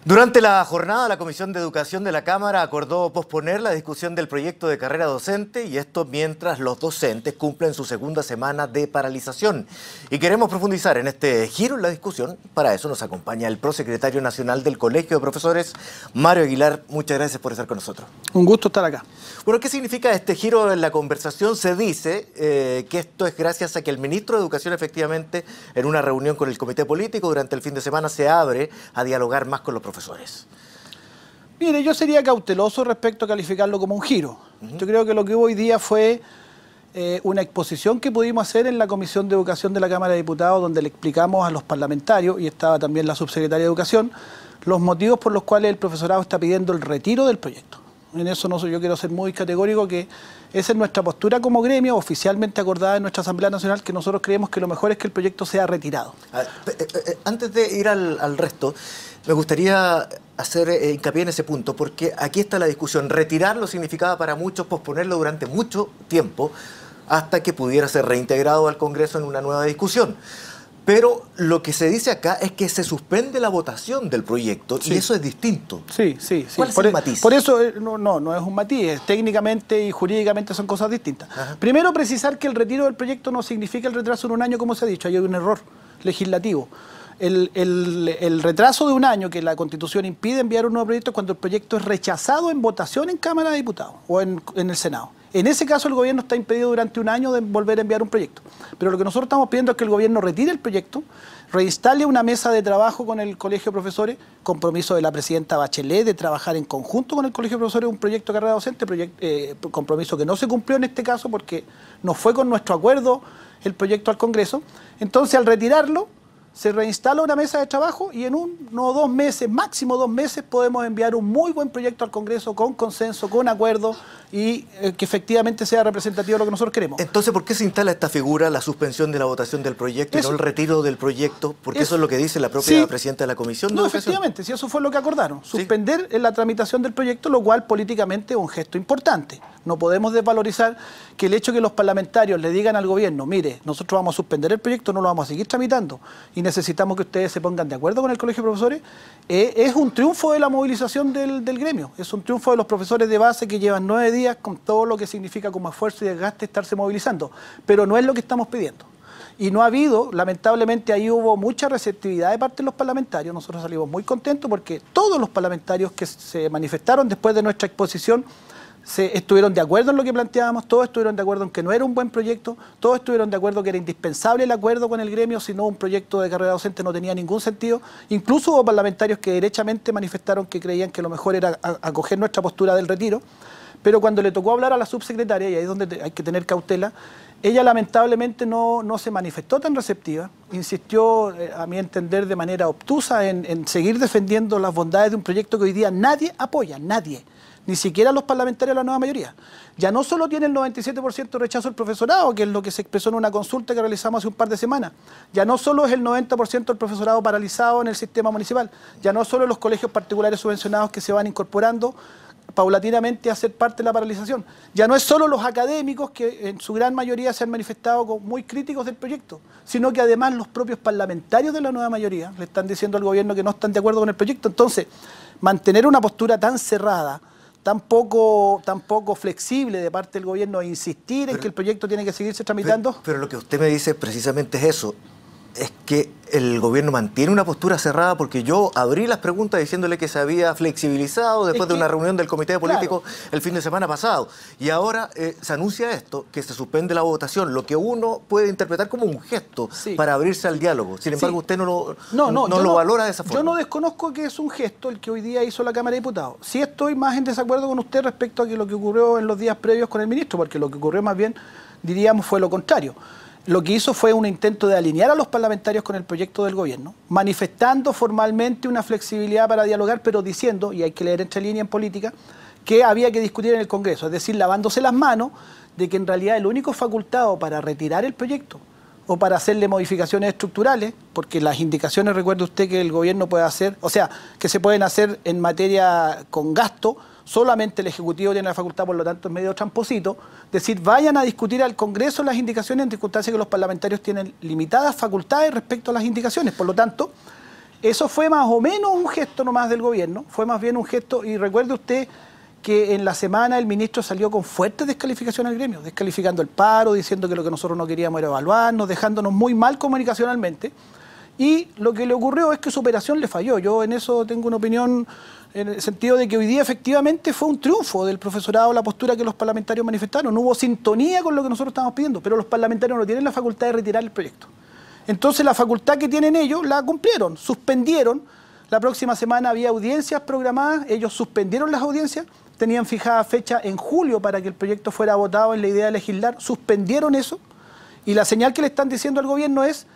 Durante la jornada, la Comisión de Educación de la Cámara acordó posponer la discusión del proyecto de carrera docente, y esto mientras los docentes cumplen su segunda semana de paralización. Y queremos profundizar en este giro en la discusión. Para eso nos acompaña el prosecretario nacional del Colegio de Profesores, Mario Aguilar. Muchas gracias por estar con nosotros. Un gusto estar acá. Bueno, ¿qué significa este giro en la conversación? Se dice que esto es gracias a que el ministro de Educación, efectivamente, en una reunión con el comité político durante el fin de semana, se abre a dialogar más con los profesores. Mire, yo sería cauteloso respecto a calificarlo como un giro. Yo creo que lo que hubo hoy día fue una exposición que pudimos hacer en la Comisión de Educación de la Cámara de Diputados, donde le explicamos a los parlamentarios, y estaba también la subsecretaria de Educación, los motivos por los cuales el profesorado está pidiendo el retiro del proyecto. En eso yo quiero ser muy categórico, que esa es nuestra postura como gremio, oficialmente acordada en nuestra Asamblea Nacional, que nosotros creemos que lo mejor es que el proyecto sea retirado. Antes de ir al resto, me gustaría hacer hincapié en ese punto, porque aquí está la discusión. Retirarlo significaba para muchos posponerlo durante mucho tiempo hasta que pudiera ser reintegrado al Congreso en una nueva discusión. Pero lo que se dice acá es que se suspende la votación del proyecto, sí, y eso es distinto. Sí. ¿Cuál es el matiz? Por eso no es un matiz, técnicamente y jurídicamente son cosas distintas. Ajá. Primero, precisar que el retiro del proyecto no significa el retraso en un año, como se ha dicho, hay un error legislativo. El retraso de un año que la Constitución impide enviar un nuevo proyecto cuando el proyecto es rechazado en votación en Cámara de Diputados o en el Senado. En ese caso el gobierno está impedido durante un año de volver a enviar un proyecto. Pero lo que nosotros estamos pidiendo es que el gobierno retire el proyecto, reinstale una mesa de trabajo con el Colegio de Profesores, compromiso de la presidenta Bachelet de trabajar en conjunto con el Colegio de Profesores un proyecto de carrera docente, compromiso que no se cumplió en este caso porque no fue con nuestro acuerdo el proyecto al Congreso. Entonces, al retirarlo, se reinstala una mesa de trabajo y en 1 o 2 meses, máximo 2 meses, podemos enviar un muy buen proyecto al Congreso con consenso, con acuerdo y que efectivamente sea representativo de lo que nosotros queremos. Entonces, ¿por qué se instala esta figura, la suspensión de la votación del proyecto y no el retiro del proyecto? Porque eso es lo que dice la propia presidenta de la Comisión de Educación. Efectivamente, si eso fue lo que acordaron, suspender en la tramitación del proyecto, lo cual políticamente es un gesto importante. No podemos desvalorizar que el hecho de que los parlamentarios le digan al gobierno, mire, nosotros vamos a suspender el proyecto, no lo vamos a seguir tramitando y necesitamos que ustedes se pongan de acuerdo con el Colegio de Profesores, es un triunfo de la movilización del gremio, es un triunfo de los profesores de base que llevan 9 días con todo lo que significa como esfuerzo y desgaste estarse movilizando, pero no es lo que estamos pidiendo. Y no ha habido, lamentablemente ahí hubo mucha receptividad de parte de los parlamentarios, nosotros salimos muy contentos porque todos los parlamentarios que se manifestaron después de nuestra exposición estuvieron de acuerdo en lo que planteábamos, todos estuvieron de acuerdo en que no era un buen proyecto, todos estuvieron de acuerdo que era indispensable el acuerdo con el gremio, si no un proyecto de carrera docente no tenía ningún sentido. Incluso hubo parlamentarios que derechamente manifestaron que creían que lo mejor era acoger nuestra postura del retiro, pero cuando le tocó hablar a la subsecretaria, y ahí es donde hay que tener cautela, ella lamentablemente no se manifestó tan receptiva, insistió, a mi entender, de manera obtusa en seguir defendiendo las bondades de un proyecto que hoy día nadie apoya, nadie. Ni siquiera los parlamentarios de la nueva mayoría. Ya no solo tiene el 97% de rechazo del profesorado, que es lo que se expresó en una consulta que realizamos hace un par de semanas. Ya no solo es el 90% del profesorado paralizado en el sistema municipal. Ya no solo los colegios particulares subvencionados que se van incorporando paulatinamente a ser parte de la paralización. Ya no es solo los académicos que en su gran mayoría se han manifestado muy críticos del proyecto, sino que además los propios parlamentarios de la nueva mayoría le están diciendo al gobierno que no están de acuerdo con el proyecto. Entonces, mantener una postura tan cerrada, tan poco flexible de parte del gobierno e insistir en que el proyecto tiene que seguirse tramitando. Pero lo que usted me dice precisamente es eso, es que el gobierno mantiene una postura cerrada, porque yo abrí las preguntas diciéndole que se había flexibilizado después de una reunión del comité político el fin de semana pasado. Y ahora se anuncia esto, que se suspende la votación, lo que uno puede interpretar como un gesto para abrirse al diálogo. Sin embargo, usted no lo valora de esa forma. Yo no desconozco que es un gesto el que hoy día hizo la Cámara de Diputados. Sí estoy más en desacuerdo con usted respecto a lo que ocurrió en los días previos con el ministro, porque lo que ocurrió más bien, diríamos, fue lo contrario. Lo que hizo fue un intento de alinear a los parlamentarios con el proyecto del gobierno, manifestando formalmente una flexibilidad para dialogar, pero diciendo, y hay que leer entre líneas en política, que había que discutir en el Congreso, es decir, lavándose las manos de que en realidad el único facultado para retirar el proyecto o para hacerle modificaciones estructurales, porque las indicaciones, recuerde usted, que el gobierno puede hacer, o sea, que se pueden hacer en materia con gasto, solamente el Ejecutivo tiene la facultad, por lo tanto es medio tramposito, decir, vayan a discutir al Congreso las indicaciones en circunstancias que los parlamentarios tienen limitadas facultades respecto a las indicaciones. Por lo tanto, Eso fue más o menos un gesto nomás del gobierno, fue más bien un gesto, y recuerde usted que en la semana el ministro salió con fuertes descalificaciones al gremio, descalificando el paro, diciendo que lo que nosotros no queríamos era evaluarnos, dejándonos muy mal comunicacionalmente, y lo que le ocurrió es que su operación le falló. Yo en eso tengo una opinión en el sentido de que hoy día efectivamente fue un triunfo del profesorado la postura que los parlamentarios manifestaron. No hubo sintonía con lo que nosotros estábamos pidiendo, pero los parlamentarios no tienen la facultad de retirar el proyecto. Entonces la facultad que tienen ellos la cumplieron, suspendieron. La próxima semana había audiencias programadas, ellos suspendieron las audiencias, tenían fijada fecha en julio para que el proyecto fuera votado en la idea de legislar, suspendieron eso, y la señal que le están diciendo al gobierno es: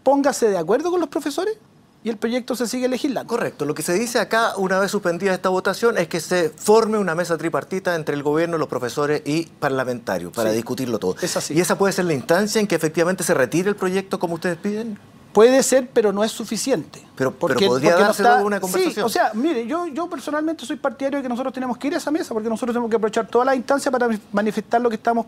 póngase de acuerdo con los profesores y el proyecto se sigue legislando. Correcto. Lo que se dice acá, una vez suspendida esta votación, es que se forme una mesa tripartita entre el gobierno, los profesores y parlamentarios para discutirlo todo. Es así. ¿Y esa puede ser la instancia en que efectivamente se retire el proyecto como ustedes piden? Puede ser, pero no es suficiente. Pero podría darse luego una conversación. Sí, o sea, mire, yo personalmente soy partidario de que nosotros tenemos que ir a esa mesa, porque nosotros tenemos que aprovechar todas las instancias para manifestar lo que estamos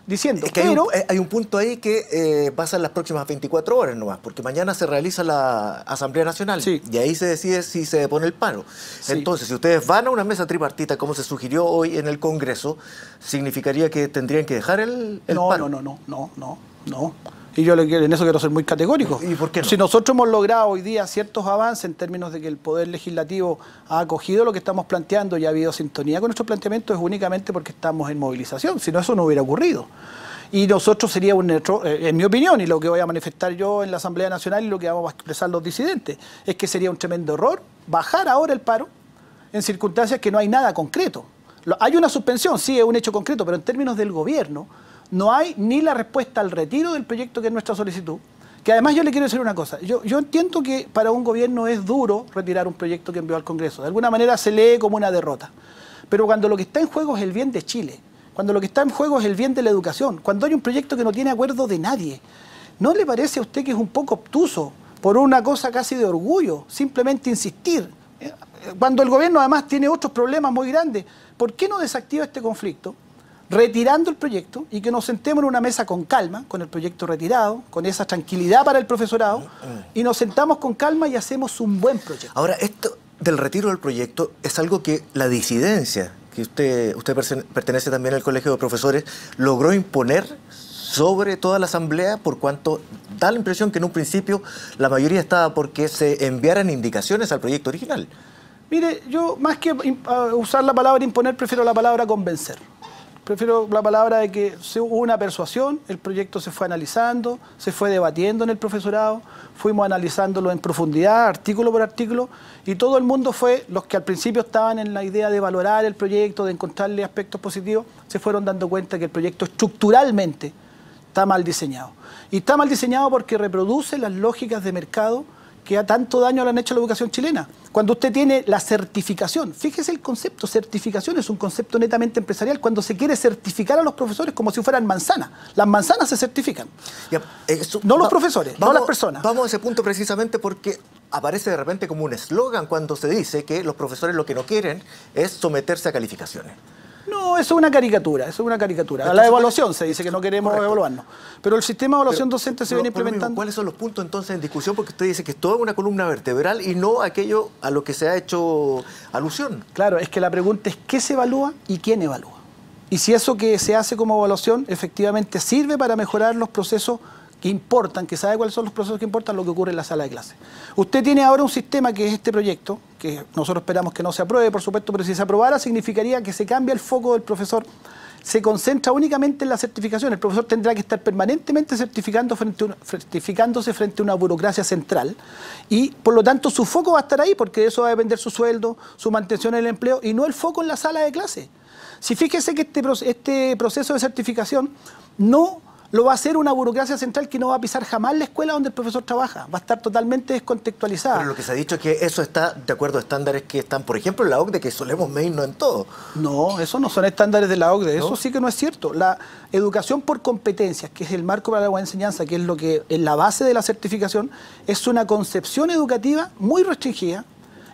diciendo. Es que hay un punto ahí que pasa en las próximas 24 horas nomás, porque mañana se realiza la Asamblea Nacional, sí, y ahí se decide si se pone el paro. Sí. Entonces, si ustedes van a una mesa tripartita, como se sugirió hoy en el Congreso, significaría que tendrían que dejar el paro. No. Y yo en eso quiero ser muy categórico. ¿Y por qué no? Si nosotros hemos logrado hoy día ciertos avances en términos de que el Poder Legislativo ha acogido lo que estamos planteando y ha habido sintonía con nuestro planteamiento, es únicamente porque estamos en movilización. Si no, eso no hubiera ocurrido. Y nosotros sería un error, en mi opinión, y lo que voy a manifestar yo en la Asamblea Nacional y lo que vamos a expresar los disidentes, es que sería un tremendo error bajar ahora el paro en circunstancias que no hay nada concreto. Hay una suspensión, sí, es un hecho concreto, pero en términos del gobierno no hay ni la respuesta al retiro del proyecto que es nuestra solicitud, que además yo le quiero decir una cosa. Yo entiendo que para un gobierno es duro retirar un proyecto que envió al Congreso. De alguna manera se lee como una derrota. Pero cuando lo que está en juego es el bien de Chile, cuando lo que está en juego es el bien de la educación, cuando hay un proyecto que no tiene acuerdo de nadie, ¿no le parece a usted que es un poco obtuso, por una cosa casi de orgullo, simplemente insistir? Cuando el gobierno además tiene otros problemas muy grandes, ¿por qué no desactiva este conflicto, retirando el proyecto, y que nos sentemos en una mesa con calma, con el proyecto retirado, con esa tranquilidad para el profesorado, y nos sentamos con calma y hacemos un buen proyecto? Ahora, esto del retiro del proyecto es algo que la disidencia, que usted pertenece también al Colegio de Profesores, logró imponer sobre toda la Asamblea, por cuanto da la impresión que en un principio la mayoría estaba porque se enviaran indicaciones al proyecto original. Mire, yo más que usar la palabra imponer, prefiero la palabra convencer. Prefiero la palabra de que hubo una persuasión, el proyecto se fue analizando, se fue debatiendo en el profesorado, fuimos analizándolo en profundidad, artículo por artículo, y todo el mundo fue, los que al principio estaban en la idea de valorar el proyecto, de encontrarle aspectos positivos, se fueron dando cuenta que el proyecto estructuralmente está mal diseñado. Y está mal diseñado porque reproduce las lógicas de mercado que a tanto daño le han hecho a la educación chilena. Cuando usted tiene la certificación, fíjese el concepto, certificación es un concepto netamente empresarial, cuando se quiere certificar a los profesores como si fueran manzanas. Las manzanas se certifican, no los profesores, no las personas. Vamos a ese punto precisamente porque aparece de repente como un eslogan cuando se dice que los profesores lo que no quieren es someterse a calificaciones. No, eso es una caricatura, eso es una caricatura. A la evaluación se dice que no queremos evaluarnos. Pero el sistema de evaluación docente se viene implementando. ¿Cuáles son los puntos entonces en discusión? Porque usted dice que es toda una columna vertebral y no aquello a lo que se ha hecho alusión. Claro, es que la pregunta es qué se evalúa y quién evalúa. Y si eso que se hace como evaluación efectivamente sirve para mejorar los procesos que importan, que sabe cuáles son los procesos que importan, lo que ocurre en la sala de clase. Usted tiene ahora un sistema que es este proyecto, que nosotros esperamos que no se apruebe, por supuesto, pero si se aprobara significaría que se cambia el foco del profesor, se concentra únicamente en la certificación. El profesor tendrá que estar permanentemente certificándose frente a una burocracia central y, por lo tanto, su foco va a estar ahí, porque de eso va a depender su sueldo, su mantención en el empleo, y no el foco en la sala de clase. Si fíjese que este proceso de certificación no lo va a hacer una burocracia central que no va a pisar jamás la escuela donde el profesor trabaja. Va a estar totalmente descontextualizada. Pero lo que se ha dicho es que eso está de acuerdo a estándares que están, por ejemplo, en la OCDE, que solemos medirnos en todo. No, eso no son estándares de la OCDE, ¿no? Eso sí que no es cierto. La educación por competencias, que es el marco para la buena enseñanza, que es lo que es la base de la certificación, es una concepción educativa muy restringida,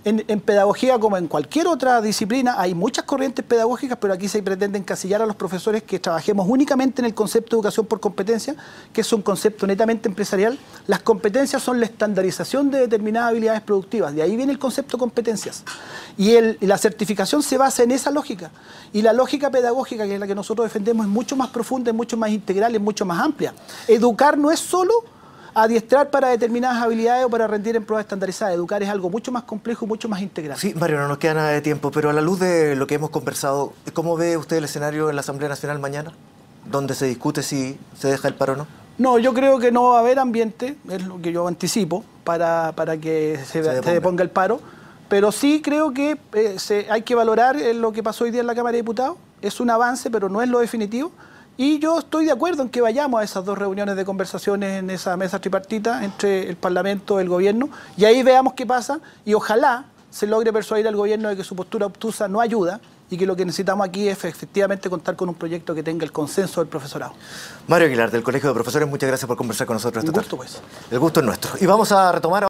En pedagogía, como en cualquier otra disciplina, hay muchas corrientes pedagógicas, pero aquí se pretende encasillar a los profesores que trabajemos únicamente en el concepto de educación por competencia, que es un concepto netamente empresarial. Las competencias son la estandarización de determinadas habilidades productivas, de ahí viene el concepto competencias. Y la certificación se basa en esa lógica. Y la lógica pedagógica, que es la que nosotros defendemos, es mucho más profunda, es mucho más integral, es mucho más amplia. Educar no es solo adiestrar para determinadas habilidades o para rendir en pruebas estandarizadas. Educar es algo mucho más complejo y mucho más integral. Sí, Mario, no nos queda nada de tiempo, pero a la luz de lo que hemos conversado, ¿cómo ve usted el escenario en la Asamblea Nacional mañana? ¿Donde se discute si se deja el paro o no? No, yo creo que no va a haber ambiente, es lo que yo anticipo, para que se deponga el paro. Pero sí creo que hay que valorar lo que pasó hoy día en la Cámara de Diputados. Es un avance, pero no es lo definitivo. Y yo estoy de acuerdo en que vayamos a esas 2 reuniones de conversaciones en esa mesa tripartita entre el Parlamento y el Gobierno, y ahí veamos qué pasa, y ojalá se logre persuadir al Gobierno de que su postura obtusa no ayuda y que lo que necesitamos aquí es efectivamente contar con un proyecto que tenga el consenso del profesorado. Mario Aguilar, del Colegio de Profesores, muchas gracias por conversar con nosotros esta tarde. Un gusto, pues. El gusto es nuestro. Y vamos a retomar